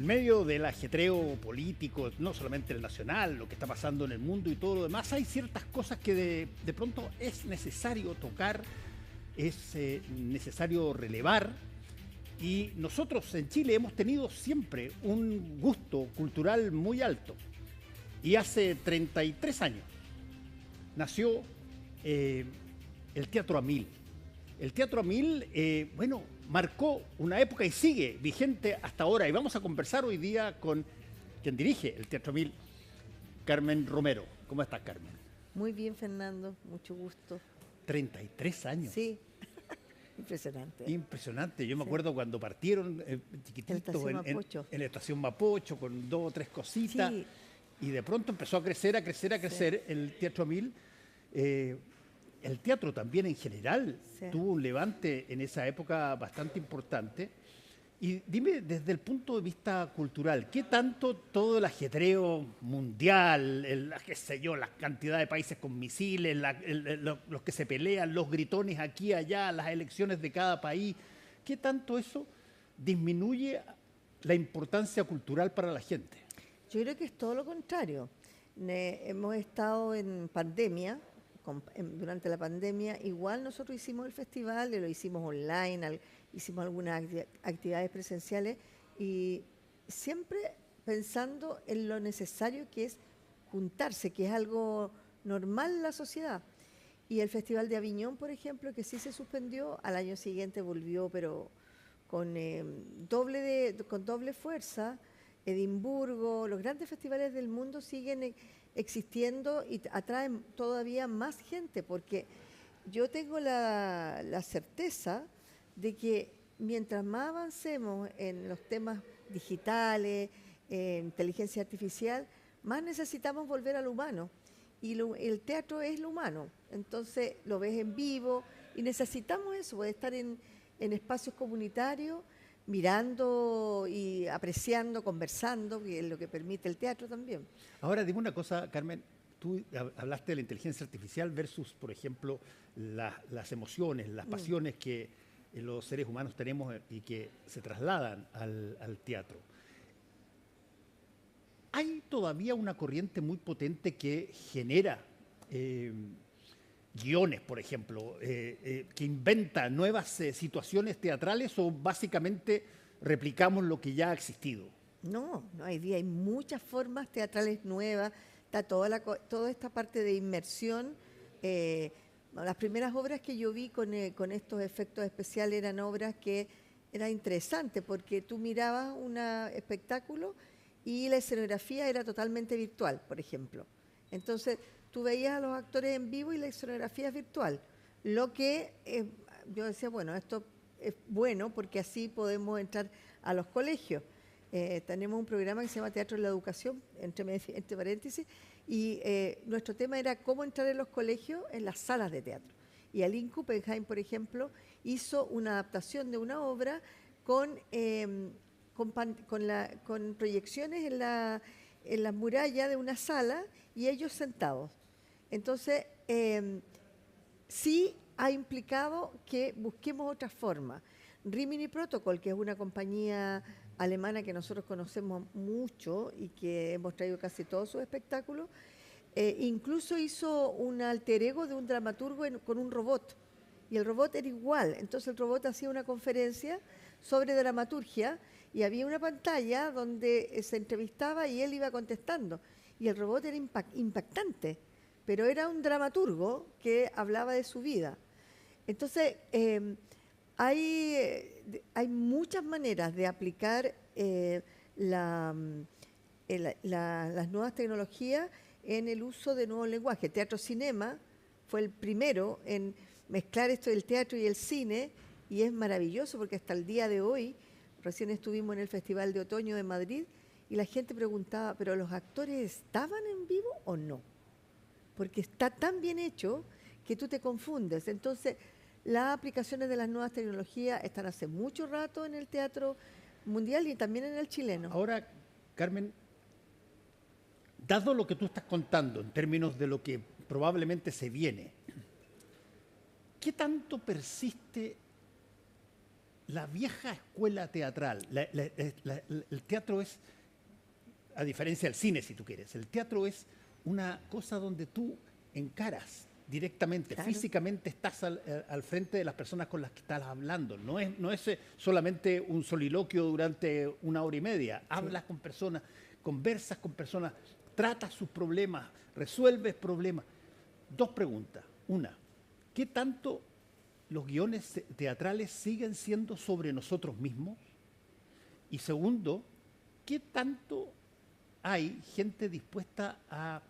En medio del ajetreo político, no solamente el nacional, lo que está pasando en el mundo y todo lo demás, hay ciertas cosas que de pronto es necesario tocar, es necesario relevar. Y nosotros en Chile hemos tenido siempre un gusto cultural muy alto. Y hace 33 años nació el Teatro a Mil. El Teatro a Mil, marcó una época y sigue vigente hasta ahora. Y vamos a conversar hoy día con quien dirige el Teatro a Mil, Carmen Romero. ¿Cómo estás, Carmen? Muy bien, Fernando, mucho gusto. 33 años. Sí, impresionante. Impresionante. Yo me acuerdo cuando partieron chiquititos en la estación Mapocho con 2 o 3 cositas. Sí. Y de pronto empezó a crecer el Teatro a Mil. El teatro también en general tuvo un levante en esa época bastante importante. Y dime, desde el punto de vista cultural, ¿qué tanto todo el ajetreo mundial, la cantidad de países con misiles, los que se pelean, los gritones aquí y allá, las elecciones de cada país, qué tanto eso disminuye la importancia cultural para la gente? Yo creo que es todo lo contrario. Hemos estado en pandemia. Durante la pandemia, igual nosotros hicimos el festival, lo hicimos online, hicimos algunas actividades presenciales y siempre pensando en lo necesario que es juntarse, que es algo normal en la sociedad. Y el Festival de Aviñón, por ejemplo, que sí se suspendió, al año siguiente volvió, pero con doble fuerza. Edimburgo, los grandes festivales del mundo siguen existiendo y atraen todavía más gente, porque yo tengo la certeza de que mientras más avancemos en los temas digitales, inteligencia artificial, más necesitamos volver al humano. Y el teatro es lo humano, entonces lo ves en vivo y necesitamos eso, estar en espacios comunitarios, mirando y apreciando, conversando, que es lo que permite el teatro también. Ahora, dime una cosa, Carmen, tú hablaste de la inteligencia artificial versus, por ejemplo, las emociones, las pasiones que los seres humanos tenemos y que se trasladan al teatro. Hay todavía una corriente muy potente que genera guiones, por ejemplo, que inventa nuevas situaciones teatrales, o básicamente replicamos lo que ya ha existido. No, hoy día hay muchas formas teatrales nuevas, está toda esta parte de inmersión. Las primeras obras que yo vi con estos efectos especiales eran obras que eran interesantes, porque tú mirabas un espectáculo y la escenografía era totalmente virtual, por ejemplo. Entonces, tú veías a los actores en vivo y la escenografía es virtual. Lo que yo decía, bueno, esto es bueno porque así podemos entrar a los colegios. Tenemos un programa que se llama Teatro en la Educación, entre paréntesis, y nuestro tema era cómo entrar en los colegios en las salas de teatro. Y Aline Kuppenheim, por ejemplo, hizo una adaptación de una obra con proyecciones en la muralla de una sala y ellos sentados. Entonces, sí ha implicado que busquemos otras formas. Rimini Protocol, que es una compañía alemana que nosotros conocemos mucho y que hemos traído casi todos sus espectáculos, incluso hizo un alter ego de un dramaturgo con un robot. Y el robot era igual. Entonces el robot hacía una conferencia sobre dramaturgia y había una pantalla donde se entrevistaba y él iba contestando. Y el robot era impactante, pero era un dramaturgo que hablaba de su vida. Entonces, hay muchas maneras de aplicar las nuevas tecnologías en el uso de nuevos lenguajes. Teatro Cinema fue el primero en mezclar esto del teatro y el cine, y es maravilloso porque hasta el día de hoy, recién estuvimos en el Festival de Otoño de Madrid, y la gente preguntaba, ¿pero los actores estaban en vivo o no? Porque está tan bien hecho que tú te confundes. Entonces, las aplicaciones de las nuevas tecnologías están hace mucho rato en el teatro mundial y también en el chileno. Ahora, Carmen, dado lo que tú estás contando en términos de lo que probablemente se viene, ¿qué tanto persiste la vieja escuela teatral, el teatro es, a diferencia del cine, si tú quieres, el teatro es una cosa donde tú encaras directamente, Claro. físicamente estás al frente de las personas con las que estás hablando. No es solamente un soliloquio durante 1 hora y media. Hablas con personas, conversas con personas, tratas sus problemas, resuelves problemas. 2 preguntas. Una, ¿qué tanto los guiones teatrales siguen siendo sobre nosotros mismos? Y segundo, ¿qué tanto hay gente dispuesta a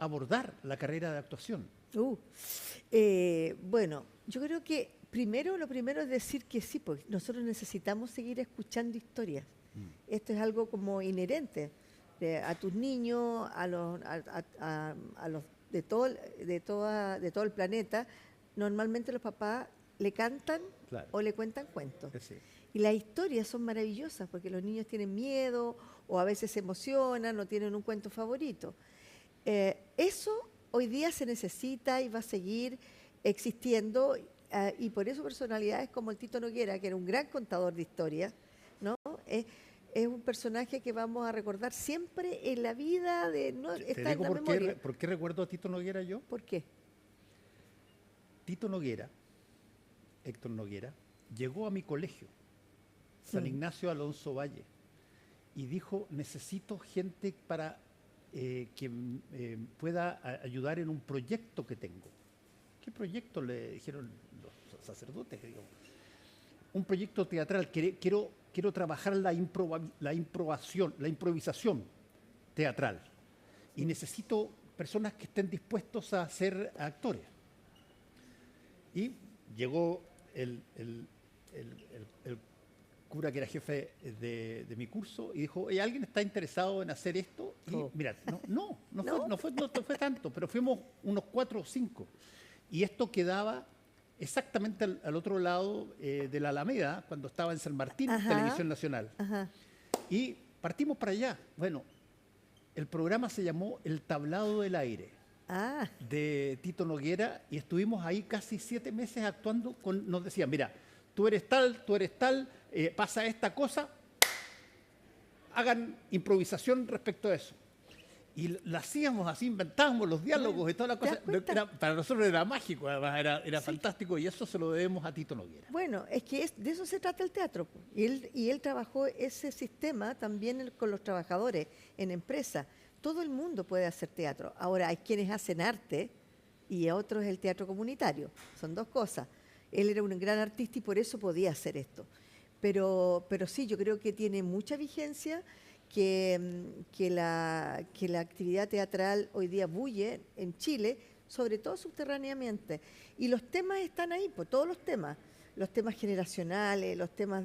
abordar la carrera de actuación? Bueno, yo creo que lo primero es decir que sí, porque nosotros necesitamos seguir escuchando historias. Esto es algo como inherente a tus niños, a los de todo el planeta. Normalmente los papás le cantan Claro. o le cuentan cuentos. Sí. Y las historias son maravillosas porque los niños tienen miedo o a veces se emocionan o tienen un cuento favorito. Eso hoy día se necesita y va a seguir existiendo, y por eso personalidades como el Tito Noguera, que era un gran contador de historias, ¿no? Es un personaje que vamos a recordar siempre en la vida, está en la memoria. ¿Por qué recuerdo a Tito Noguera yo? ¿Por qué? Tito Noguera, Héctor Noguera, llegó a mi colegio, San Ignacio Alonso Valle, y dijo, necesito gente para que pueda ayudar en un proyecto que tengo. ¿Qué proyecto? Le dijeron los sacerdotes. Un proyecto teatral. Quiero trabajar la improvisación teatral. Y necesito personas que estén dispuestos a ser actores. Y llegó el cura que era jefe de mi curso y dijo, ¿alguien está interesado en hacer esto? Y mira, no fue tanto, pero fuimos unos 4 o 5. Y esto quedaba exactamente al otro lado de la Alameda, cuando estaba en San Martín, Televisión Nacional. Ajá. Y partimos para allá. Bueno, el programa se llamó El Tablado del Aire, de Tito Noguera, y estuvimos ahí casi 7 meses actuando. Nos decían, mira, tú eres tal, pasa esta cosa, hagan improvisación respecto a eso. Y la hacíamos así, inventábamos los diálogos y toda la cosa. Para nosotros era mágico, además era fantástico, y eso se lo debemos a Tito Noguera. Bueno, es que de eso se trata el teatro. Y él trabajó ese sistema también con los trabajadores en empresas. Todo el mundo puede hacer teatro. Ahora, hay quienes hacen arte y otros el teatro comunitario. Son 2 cosas. Él era un gran artista y por eso podía hacer esto. Pero sí, yo creo que tiene mucha vigencia, que la actividad teatral hoy día bulle en Chile, sobre todo subterráneamente. Y los temas están ahí, pues todos los temas generacionales, los temas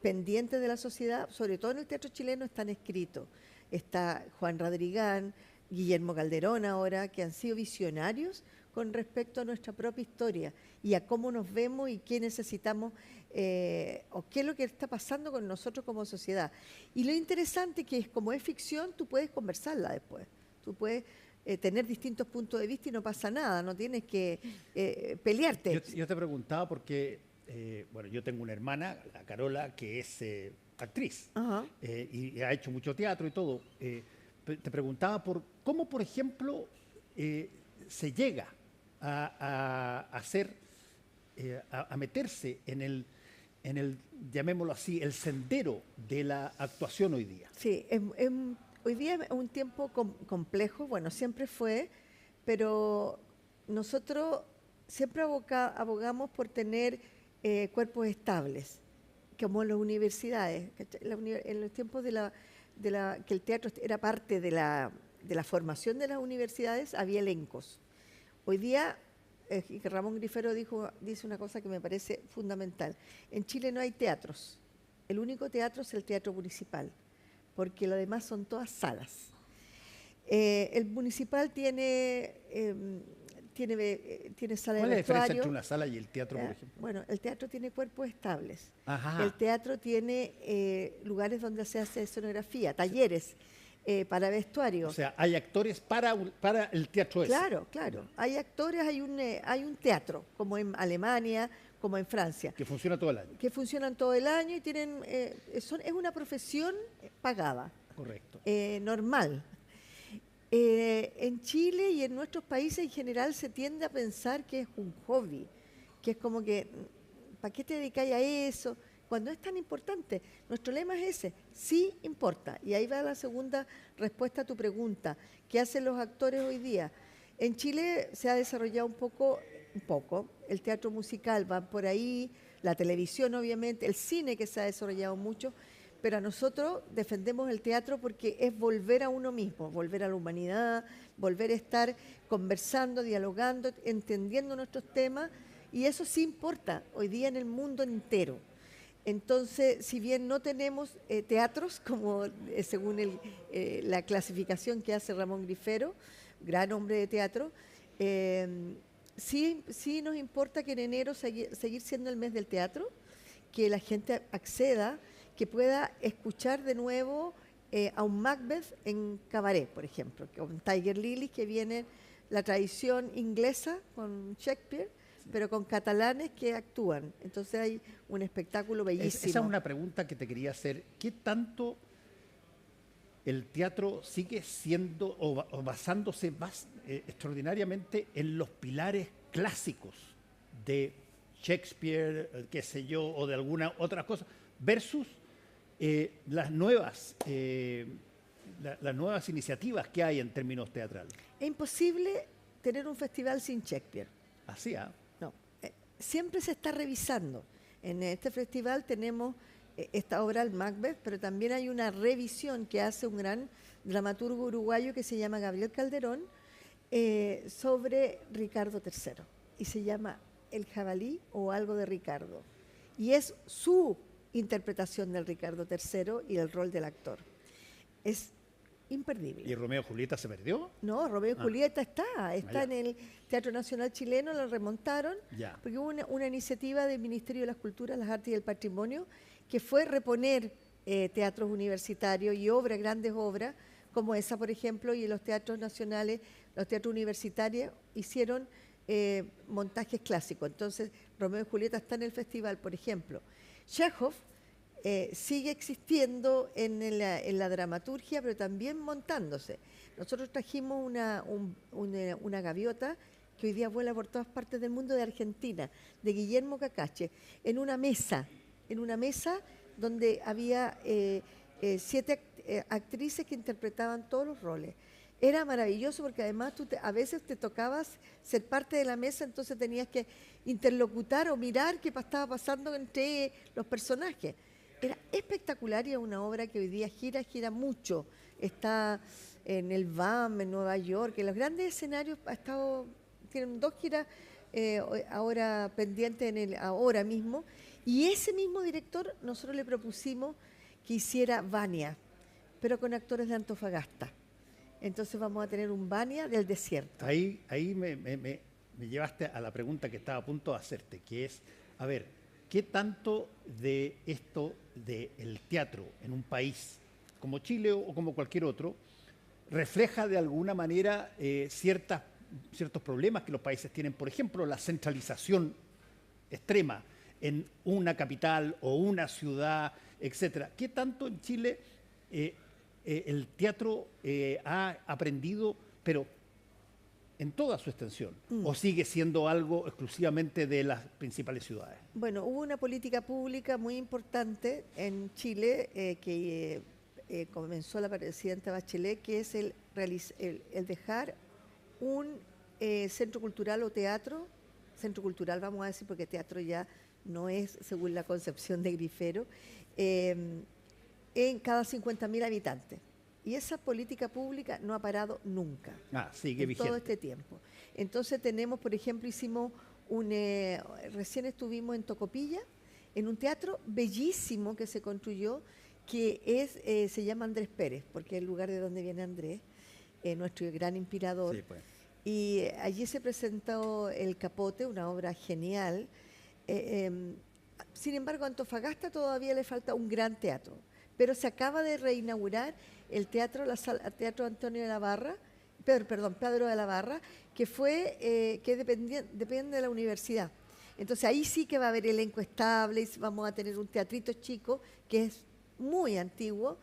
pendientes de la sociedad, sobre todo en el teatro chileno, están escritos. Está Juan Radrigán, Guillermo Calderón ahora, que han sido visionarios con respecto a nuestra propia historia y a cómo nos vemos y qué necesitamos, o qué es lo que está pasando con nosotros como sociedad. Y lo interesante que es, como es ficción, tú puedes conversarla después. Tú puedes tener distintos puntos de vista y no pasa nada, no tienes que pelearte. Yo te preguntaba porque, bueno, yo tengo una hermana, la Carola, que es actriz, y ha hecho mucho teatro y todo. Te preguntaba por cómo, por ejemplo, se llega a hacer, a meterse en el, llamémoslo así, el sendero de la actuación hoy día. Sí, hoy día es un tiempo complejo, bueno, siempre fue, pero nosotros siempre abogamos por tener cuerpos estables, como en las universidades. En los tiempos que el teatro era parte de la formación de las universidades, había elencos. Hoy día, Ramón Grifero dice una cosa que me parece fundamental. En Chile no hay teatros. El único teatro es el teatro municipal, porque lo demás son todas salas. El municipal tiene sala de vestuario. ¿Cuál es la diferencia entre una sala y el teatro, por ejemplo? Bueno, el teatro tiene cuerpos estables. Ajá. El teatro tiene lugares donde se hace escenografía, talleres para vestuario. O sea, hay actores para el teatro ese. Claro. Hay actores, hay un teatro, como en Alemania, como en Francia. Que funciona todo el año. Que funcionan todo el año y tienen, es una profesión pagada. Correcto. Normal. En Chile y en nuestros países en general se tiende a pensar que es un hobby, que es como que, ¿para qué te dedicáis a eso? Cuando es tan importante. Nuestro lema es ese, sí importa. Y ahí va la segunda respuesta a tu pregunta. ¿Qué hacen los actores hoy día? En Chile se ha desarrollado un poco, el teatro musical va por ahí, la televisión obviamente, el cine que se ha desarrollado mucho, pero a nosotros defendemos el teatro porque es volver a uno mismo, volver a la humanidad, volver a estar conversando, dialogando, entendiendo nuestros temas, y eso sí importa hoy día en el mundo entero. Entonces, si bien no tenemos teatros, como según la clasificación que hace Ramón Grifero, gran hombre de teatro, sí nos importa que en enero seguir siendo el mes del teatro, que la gente acceda, que pueda escuchar de nuevo a un Macbeth en cabaret, por ejemplo, con Tiger Lily, que viene la tradición inglesa con Shakespeare, pero con catalanes que actúan. Entonces hay un espectáculo bellísimo. Esa es una pregunta que te quería hacer. ¿Qué tanto el teatro sigue siendo o basándose más extraordinariamente en los pilares clásicos de Shakespeare, qué sé yo, o de alguna otra cosa, versus las nuevas iniciativas que hay en términos teatrales? Es imposible tener un festival sin Shakespeare. Así, ¿ah? No, siempre se está revisando. En este festival tenemos esta obra, el Macbeth, pero también hay una revisión que hace un gran dramaturgo uruguayo que se llama Gabriel Calderón sobre Ricardo III. Y se llama El jabalí o algo de Ricardo. Y es su interpretación del Ricardo III y el rol del actor. Es imperdible. ¿Y Romeo y Julieta se perdió? No, Romeo y Julieta está en el Teatro Nacional Chileno, lo remontaron, porque hubo una iniciativa del Ministerio de las Culturas, las Artes y el Patrimonio, que fue reponer teatros universitarios y grandes obras, como esa, por ejemplo, y en los teatros nacionales, los teatros universitarios hicieron montajes clásicos. Entonces, Romeo y Julieta está en el festival, por ejemplo. Chekhov sigue existiendo en la dramaturgia, pero también montándose. Nosotros trajimos una gaviota que hoy día vuela por todas partes del mundo, de Argentina, de Guillermo Cacache, en una mesa donde había 7 actrices que interpretaban todos los roles. Era maravilloso porque además a veces te tocabas ser parte de la mesa, entonces tenías que interlocutar o mirar qué estaba pasando entre los personajes. Era espectacular y es una obra que hoy día gira mucho. Está en el BAM, en Nueva York, en los grandes escenarios tienen 2 giras ahora pendientes ahora mismo. Y ese mismo director nosotros le propusimos que hiciera Vania, pero con actores de Antofagasta. Entonces vamos a tener un Vania del desierto. Ahí me llevaste a la pregunta que estaba a punto de hacerte, que es, a ver, ¿qué tanto de esto del teatro en un país como Chile o como cualquier otro refleja de alguna manera ciertos problemas que los países tienen? Por ejemplo, la centralización extrema en una capital o una ciudad, etcétera. ¿Qué tanto en Chile el teatro ha aprendido, pero en toda su extensión, o sigue siendo algo exclusivamente de las principales ciudades? Bueno, hubo una política pública muy importante en Chile que comenzó la presidenta Bachelet, que es el dejar un centro cultural o teatro, centro cultural vamos a decir, porque teatro ya no es según la concepción de Grifero, en cada 50.000 habitantes. Y esa política pública no ha parado nunca. Sigue vigente. Todo este tiempo. Entonces tenemos, por ejemplo, recién estuvimos en Tocopilla, en un teatro bellísimo que se construyó, que se llama Andrés Pérez, porque es el lugar de donde viene Andrés, nuestro gran inspirador. Sí, pues. Y allí se presentó El Capote, una obra genial. Sin embargo, a Antofagasta todavía le falta un gran teatro, pero se acaba de reinaugurar el teatro Antonio de la Barra, Pedro de la Barra, que depende de la universidad. Entonces ahí sí que va a haber elenco estable y vamos a tener un teatrito chico que es muy antiguo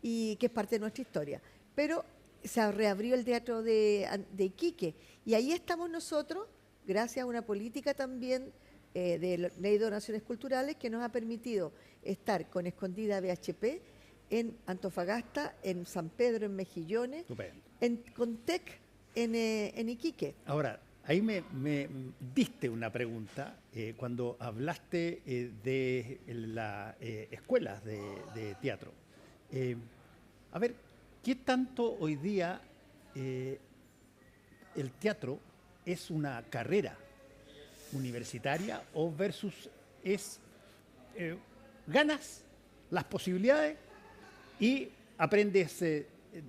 y que es parte de nuestra historia. Pero se reabrió el teatro de Iquique y ahí estamos nosotros, gracias a una política también de Ley de Donaciones Culturales que nos ha permitido estar con Escondida VHP en Antofagasta, en San Pedro, en Mejillones, con TEC en Iquique. Ahora, ahí me diste una pregunta cuando hablaste de las escuelas de teatro. A ver, ¿qué tanto hoy día el teatro es una carrera universitaria o versus es ganas las posibilidades y aprendes,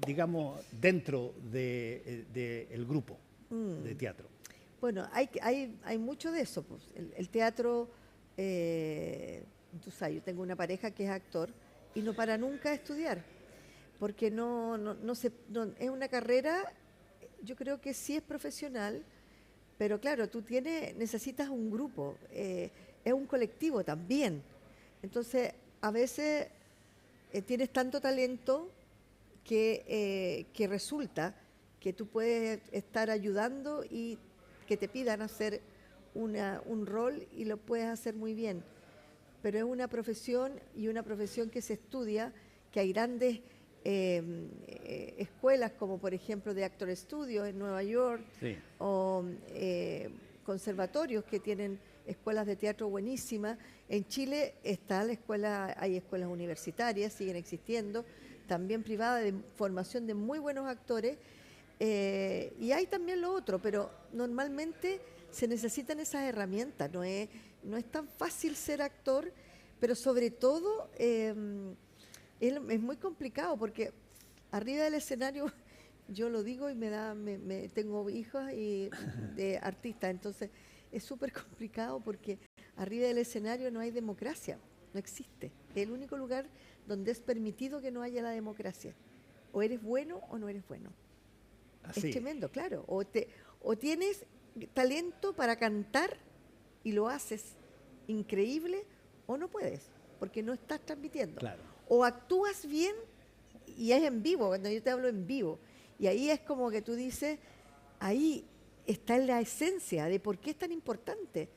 digamos, dentro del grupo de teatro? Bueno, hay mucho de eso. Pues. El teatro, tú sabes, yo tengo una pareja que es actor y no para nunca de estudiar, porque es una carrera, yo creo que sí es profesional, pero claro, necesitas un grupo, es un colectivo también. Entonces, a veces tienes tanto talento que resulta que tú puedes estar ayudando y que te pidan hacer un rol y lo puedes hacer muy bien. Pero es una profesión y una profesión que se estudia, que hay grandes escuelas como por ejemplo de Actor Studio en Nueva York, sí, o conservatorios que tienen escuelas de teatro buenísimas. En Chile hay escuelas universitarias, siguen existiendo, también privadas de formación de muy buenos actores, y hay también lo otro, pero normalmente se necesitan esas herramientas, no es tan fácil ser actor, pero sobre todo es muy complicado porque arriba del escenario, yo lo digo y tengo hijos de artistas, entonces es súper complicado porque arriba del escenario no hay democracia, no existe. Es el único lugar donde es permitido que no haya la democracia. O eres bueno o no eres bueno. Así. Es tremendo, claro. O tienes talento para cantar y lo haces increíble, o no puedes, porque no estás transmitiendo. Claro. O actúas bien y es en vivo, cuando yo te hablo en vivo. Y ahí es como que tú dices, ahí está la esencia de por qué es tan importante.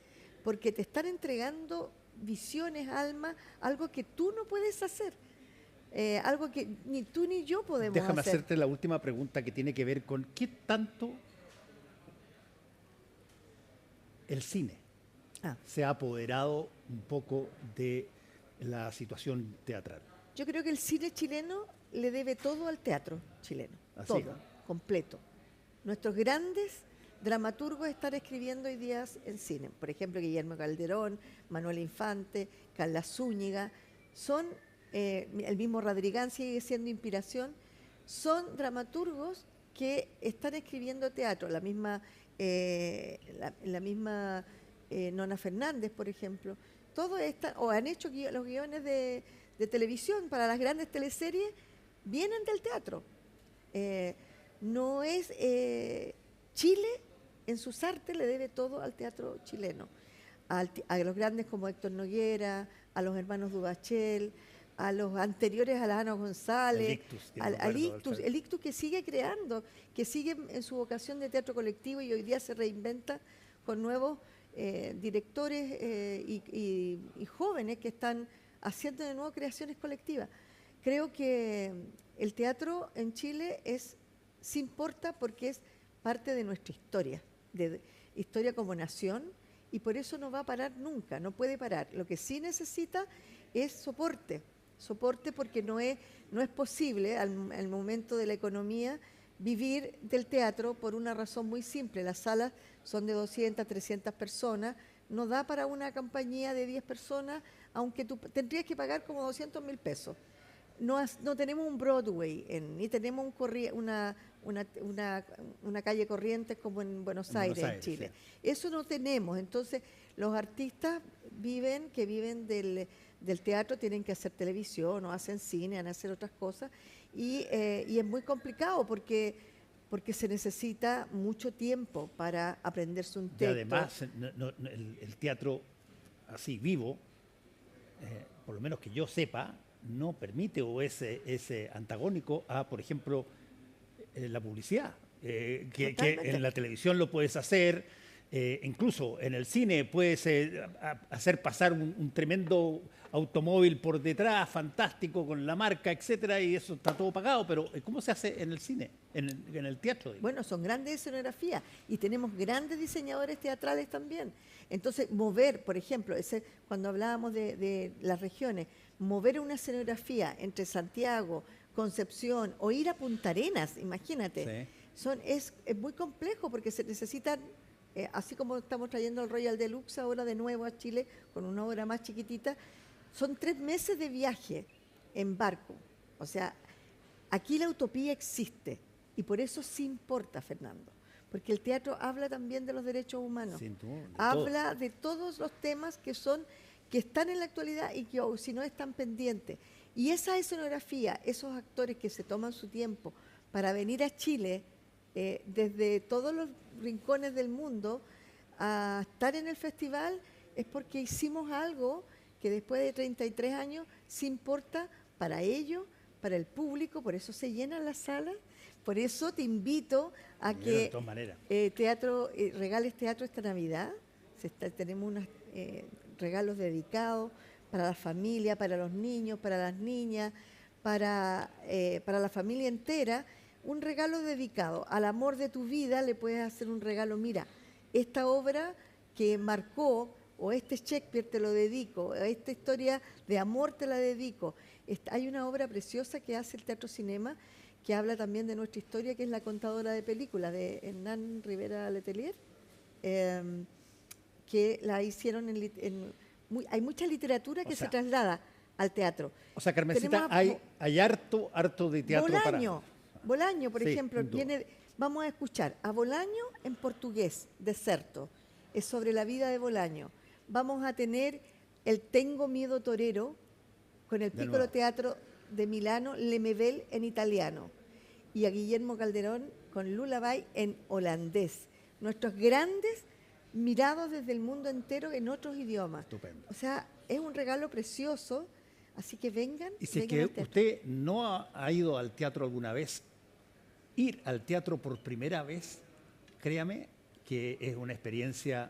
Porque te están entregando visiones, alma, algo que tú no puedes hacer. Algo que ni tú ni yo podemos hacer. Déjame hacerte la última pregunta que tiene que ver con qué tanto el cine se ha apoderado un poco de la situación teatral. Yo creo que el cine chileno le debe todo al teatro chileno. Así, todo, ¿no? completo. Nuestros grandes dramaturgos están escribiendo hoy día en cine. Por ejemplo, Guillermo Calderón, Manuel Infante, Carla Zúñiga, son, el mismo Radrigán sigue siendo inspiración, son dramaturgos que están escribiendo teatro. La misma Nona Fernández, por ejemplo. Todo o han hecho los guiones de televisión para las grandes teleseries, vienen del teatro. No es... Chile, en sus artes, le debe todo al teatro chileno. A los grandes como Héctor Noguera, a los hermanos Duvachel, a los anteriores a la Ana González, el Ictus que sigue creando, que sigue en su vocación de teatro colectivo y hoy día se reinventa con nuevos directores y jóvenes que están haciendo de nuevo creaciones colectivas. Creo que el teatro en Chile sí importa porque es parte de nuestra historia, de historia como nación, y por eso no va a parar nunca, no puede parar. Lo que sí necesita es soporte porque no es posible al momento de la economía vivir del teatro por una razón muy simple. Las salas son de 200, 300 personas, no da para una compañía de 10 personas, aunque tú tendrías que pagar como 200.000 pesos. No tenemos un Broadway, ni tenemos una calle Corrientes como en Buenos Aires, en Chile. Sí. Eso no tenemos. Entonces, los artistas que viven del teatro tienen que hacer televisión, o hacen cine, van a hacer otras cosas. Y es muy complicado porque porque se necesita mucho tiempo para aprenderse un Y texto. además, el teatro así vivo, por lo menos que yo sepa, no permite o es antagónico a, por ejemplo, la publicidad, que Totalmente. en la televisión lo puedes hacer, incluso en el cine puedes hacer pasar un tremendo automóvil por detrás, fantástico, con la marca, etcétera, y eso está todo pagado, pero ¿cómo se hace en el cine, en el teatro? Digo? Bueno, son grandes escenografías y tenemos grandes diseñadores teatrales también. Entonces, mover, por ejemplo, cuando hablábamos de las regiones, mover una escenografía entre Santiago, Concepción o ir a Punta Arenas, imagínate, Sí. es muy complejo porque se necesitan, así como estamos trayendo el Royal Deluxe ahora de nuevo a Chile con una obra más chiquitita, son 3 meses de viaje en barco. O sea, aquí la utopía existe y por eso sí importa, Fernando, porque el teatro habla también de los derechos humanos, Sin duda, de habla de todos los temas que están en la actualidad y que si no están pendientes. Y esa escenografía, esos actores que se toman su tiempo para venir a Chile desde todos los rincones del mundo a estar en el festival, es porque hicimos algo que después de 33 años sí importa para ellos, para el público, por eso se llenan las salas, por eso te invito a de que todas maneras. regales teatro esta Navidad. Tenemos unos regalos dedicados para la familia, para los niños, para las niñas, para la familia entera. Un regalo dedicado al amor de tu vida, le puedes hacer un regalo. Mira, esta obra que marcó, o este Shakespeare te lo dedico, o esta historia de amor te la dedico. Hay una obra preciosa que hace el Teatro Cinema, que habla también de nuestra historia, que es La contadora de películas, de Hernán Rivera Letelier, que la hicieron hay mucha literatura que se traslada al teatro. O sea, Carmencita, hay harto de teatro Bolaño, por Sí, ejemplo, sin duda. vamos a escuchar a Bolaño en portugués, Deserto, es sobre la vida de Bolaño. Vamos a tener el Tengo miedo torero con el De Piccolo nuevo. Teatro de Milano, Lemebel en italiano, y a Guillermo Calderón con Lullaby en holandés. Nuestros grandes mirados desde el mundo entero en otros idiomas. Estupendo. O sea, es un regalo precioso, así que vengan. Y si es vengan que al teatro. usted no ha ido al teatro alguna vez, ir al teatro por primera vez, créame que es una experiencia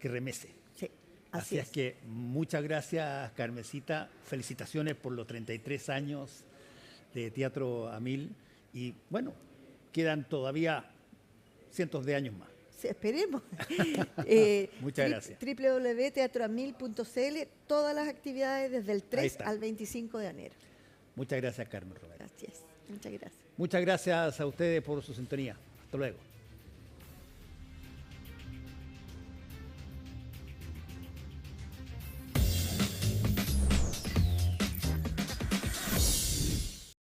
que remece. Sí, Así es que muchas gracias, Carmencita. Felicitaciones por los 33 años de Teatro a Mil. Y bueno, quedan todavía cientos de años más. Sí, esperemos. Muchas gracias. www.teatroamil.cl, todas las actividades desde el Ahí 3 está. al 25 de enero. Muchas gracias, Carmen Roberto. Gracias. Muchas gracias. Muchas gracias a ustedes por su sintonía. Hasta luego.